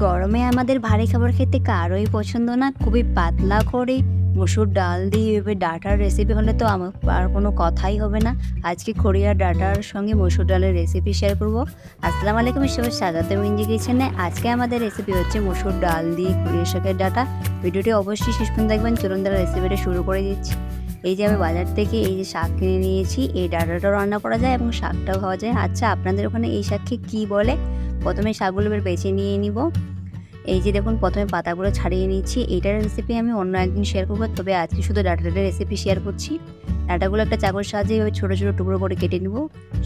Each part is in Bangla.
গরমে আমাদের ভারী খাবার খেতে কারোই পছন্দ না। খুবই পাতলা করে মসুর ডাল দিয়ে এভাবে ডাঁটার রেসিপি হলে তো আমার আর কোনো কথাই হবে না। আজকে খড়িয়ার ডাঁটার সঙ্গে মসুর ডালের রেসিপি শেয়ার করব। আসসালামু আলাইকুম, সবাই স্বাগতম ইঞ্জি কিচেনে। আজকে আমাদের রেসিপি হচ্ছে মসুর ডাল দিয়ে খড়িয়া শাকের ডাঁটা। ভিডিওটি অবশ্যই শেষ পর্যন্ত দেখবেন। চলুন তারা রেসিপিটা শুরু করে দিচ্ছি। এই যে আমি বাজার থেকে এই যে শাক কিনে নিয়েছি, এই ডাঁটাটাও রান্না করা যায় এবং শাকটাও খাওয়া যায়। আচ্ছা, আপনাদের ওখানে এই শাককে কী বলে? প্রথমে শাকগুলো বেছে নিয়ে নিব। এই যে দেখুন, প্রথমে পাতাগুলো ছাড়িয়ে নিচ্ছি। এইটার রেসিপি আমি অন্য একদিন শেয়ার করবো, তবে আজকে শুধু ডাঁটাটার রেসিপি শেয়ার করছি। ডাঁটাগুলো একটা চাকুর সাহায্যে ওই ছোটো ছোটো টুকরো করে কেটে নেব।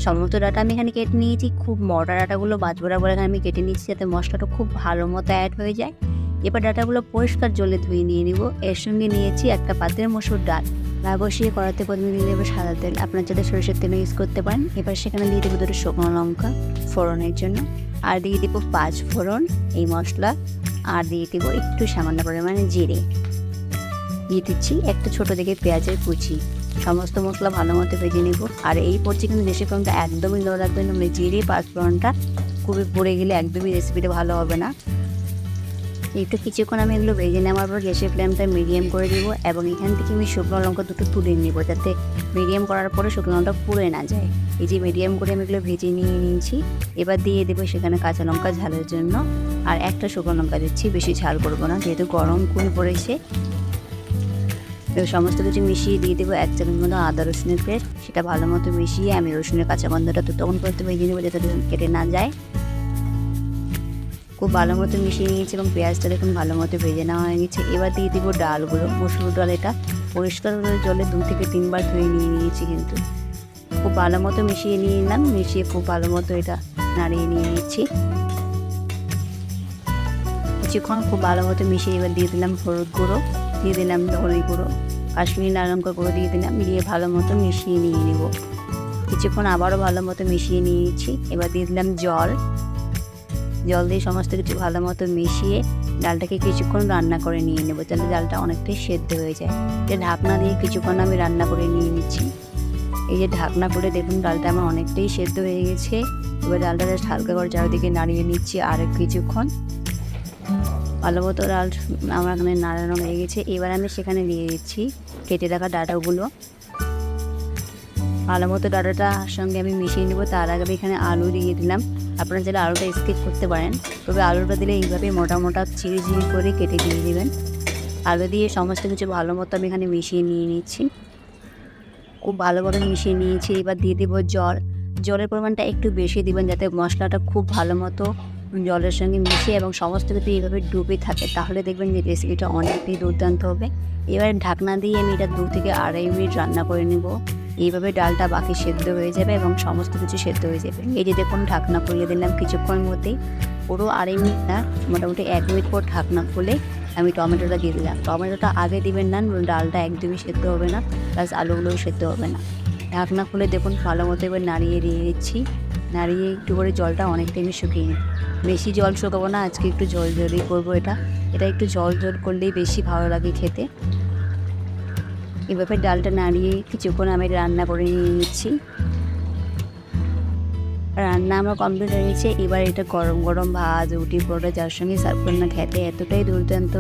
সমস্ত ডাঁটা আমি এখানে কেটে নিয়েছি। খুব মোটা ডাঁটাগুলো বরাবর এখানে আমি কেটে নিচ্ছি, যাতে মশলাটা খুব ভালো মতো অ্যাড হয়ে যায়। এবার ডাঁটাগুলো পরিষ্কার জলে ধুয়ে নিয়ে নিব। এর সঙ্গে নিয়েছি একটা পাত্রে মসুর ডাল। বসিয়ে কড়াতে প্রথমে দিয়ে দেবো সাদা তেল, আপনার যাতে সরষের তেল ইউজ করতে পারেন। এবার সেখানে দিয়ে দেবো দুটো শুকনো লঙ্কা ফোড়নের জন্য, আর দিয়ে দেবো 5 ফোড়ন এই মশলা, আর দিয়ে দেবো একটু সামান্য পরিমাণে জিরে। দিয়ে দিচ্ছি একটা ছোটো দেখে পেঁয়াজের কুচি। সমস্ত মশলা ভালো মতো ভেজে নেব। আর এই পড়ছে কিন্তু দেশি ফোড়নটা একদমই লো রাখবেন, মানে জিরে 5 ফোড়নটা খুবই পড়ে গেলে একদমই রেসিপিটা ভালো হবে না। একটু কিছুক্ষণ আমি এগুলো ভেজে নেওয়ার পর গ্যাসের ফ্লেমটা মিডিয়াম করে দিব, এবং এখান থেকে আমি শুকনো লঙ্কা দুটো তুলে নেব, যাতে মিডিয়াম করার পরে শুকনো লঙ্কা পুড়ে না যায়। এই যে মিডিয়াম করে আমি এগুলো ভেজে নিয়ে নিয়েছি। এবার দিয়ে দেবো সেখানে কাঁচা লঙ্কা ঝালের জন্য, আর একটা শুকনো লঙ্কা দিচ্ছি, বেশি ঝাল করবো না যেহেতু গরম খুন পড়েছে। সমস্ত কিছু মিশিয়ে দিয়ে দেবো 1 চামচ মতো আদা রসুনের পেস্ট। সেটা ভালো মতো মিশিয়ে আমি রসুনের কাঁচা গন্ধটা তখন করতে ভেজে নেবো, যাতে রসুন কেটে না যায়। খুব ভালো মতো মিশিয়ে নিয়েছি এবং পেঁয়াজটা দেখুন ভালো মতো ভেজে নেওয়া হয়ে গেছে। এবার দিয়ে দিব ডালগুলো। মসুর ডাল এটা পরিষ্কার করে জলে 2 থেকে 3 বার ধুয়ে নিয়ে নিয়েছি, কিন্তু খুব ভালো মতো মিশিয়ে নিয়ে নিলাম। মিশিয়ে খুব ভালো মতো এটা নাড়িয়ে নিয়ে নিচ্ছি কিছুক্ষণ। খুব ভালো মতো মিশিয়ে এবার দিয়ে দিলাম হলুদ গুঁড়ো, দিয়ে দিলাম ধনে গুঁড়ো, কাশ্মীরি লাল লঙ্কা গুঁড়ো দিয়ে দিলাম। দিয়ে ভালো মতো মিশিয়ে নিয়ে নেব। কিছুক্ষণ আবারও ভালো মতো মিশিয়ে নিয়ে নিচ্ছি। এবার দিয়ে দিলাম জল দিয়ে সমস্ত কিছু ভালো মতো মিশিয়ে ডালটাকে কিছুক্ষণ রান্না করে নিয়ে নেবো, যাতে ডালটা অনেকটাই সেদ্ধ হয়ে যায়। যে ঢাকনা দিয়ে কিছুক্ষণ আমি রান্না করে নিয়ে নিচ্ছি। এই যে ঢাকনা করে দেখুন ডালটা আমার অনেকটাই সেদ্ধ হয়ে গেছে। এবার ডালটা জাস্ট হালকা করে চারিদিকে নাড়িয়ে নিচ্ছি আর কিছুক্ষণ। ভালো মতো ডাল আমার এখানে নাড়ানো হয়ে গেছে। এবার আমি সেখানে দিয়ে দিচ্ছি কেটে রাখা ডাঁটাগুলো। ভালো মতো ডাঁটাটার সঙ্গে আমি মিশিয়ে নেবো। তার আগে আমি এখানে আলু দিয়ে দিলাম। আপনারা চাইলে আলুটা স্কিপ করতে পারেন, তবে আলুটা দিলে এইভাবে মোটা মোটা চিড়ি করে কেটে দিয়ে দেবেন। আলু দিয়ে সমস্ত কিছু ভালো মতো আমি এখানে মিশিয়ে নিয়ে নিচ্ছি। খুব ভালোভাবে মিশিয়ে নিয়েছি। এবার দিয়ে দেবো জলের পরিমাণটা একটু বেশি দিবেন, যাতে মশলাটা খুব ভালো মতো জলের সঙ্গে মিশিয়ে এবং সমস্ত কিছু এইভাবে ডুবে থাকে, তাহলে দেখবেন যে রেসিপিটা অনেকটাই দুর্দান্ত হবে। এবার ঢাকনা দিয়ে আমি এটা 2 থেকে 2.5 মিনিট রান্না করে নেব। এইভাবে ডালটা বাকি সেদ্ধ হয়ে যাবে এবং সমস্ত কিছু সেদ্ধ হয়ে যাবে। এই যে দেখুন ঢাকনা খুলিয়ে দিলাম কিছুক্ষণের মধ্যেই, পুরো 2.5 মিনিট না, মোটামুটি 1 মিনিট পর ঢাকনা খুলে আমি টমেটোটা দিয়ে দিলাম। টমেটোটা আগে দিবেন না, ডালটা একদমই সেদ্ধ হবে না, প্লাস আলুগুলোও সেদ্ধ হবে না। ঢাকনা খুলে দেখুন ভালো মতো এবার নাড়িয়ে দিয়ে দিচ্ছি। নাড়িয়ে একটু করে জলটা অনেকটাই আমি শুকিয়ে নিই। বেশি জল শুকাবো না, আজকে একটু জলই করবো। এটা একটু জল করলেই বেশি ভালো লাগে খেতে। এভাবে ডালটা নাড়িয়ে কিছুক্ষণ আমি রান্না করে নিয়ে নিচ্ছি। রান্না আমার কমপ্লিট হয়ে গেছে। এবার এটা গরম গরম ভাত, রুটি, পরোটা যার সঙ্গে সার্ভ করে না, খেতে এতটাই দুর্দান্ত।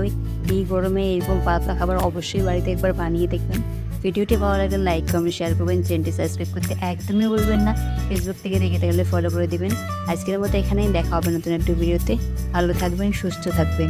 এই গরমে এরকম পাতলা খাবার অবশ্যই বাড়িতে একবার বানিয়ে দেখবেন। ভিডিওটি ভালো লাগলে লাইক কমেন্ট শেয়ার করবেন। চ্যানেলটি সাবস্ক্রাইব করতে একদমই ভুলবেন না। ফেসবুক থেকে দেখে থাকলে ফলো করে দেবেন। আজকের মতো এখানেই দেখা হবে নতুন একটা ভিডিওতে। ভালো থাকবেন, সুস্থ থাকবেন।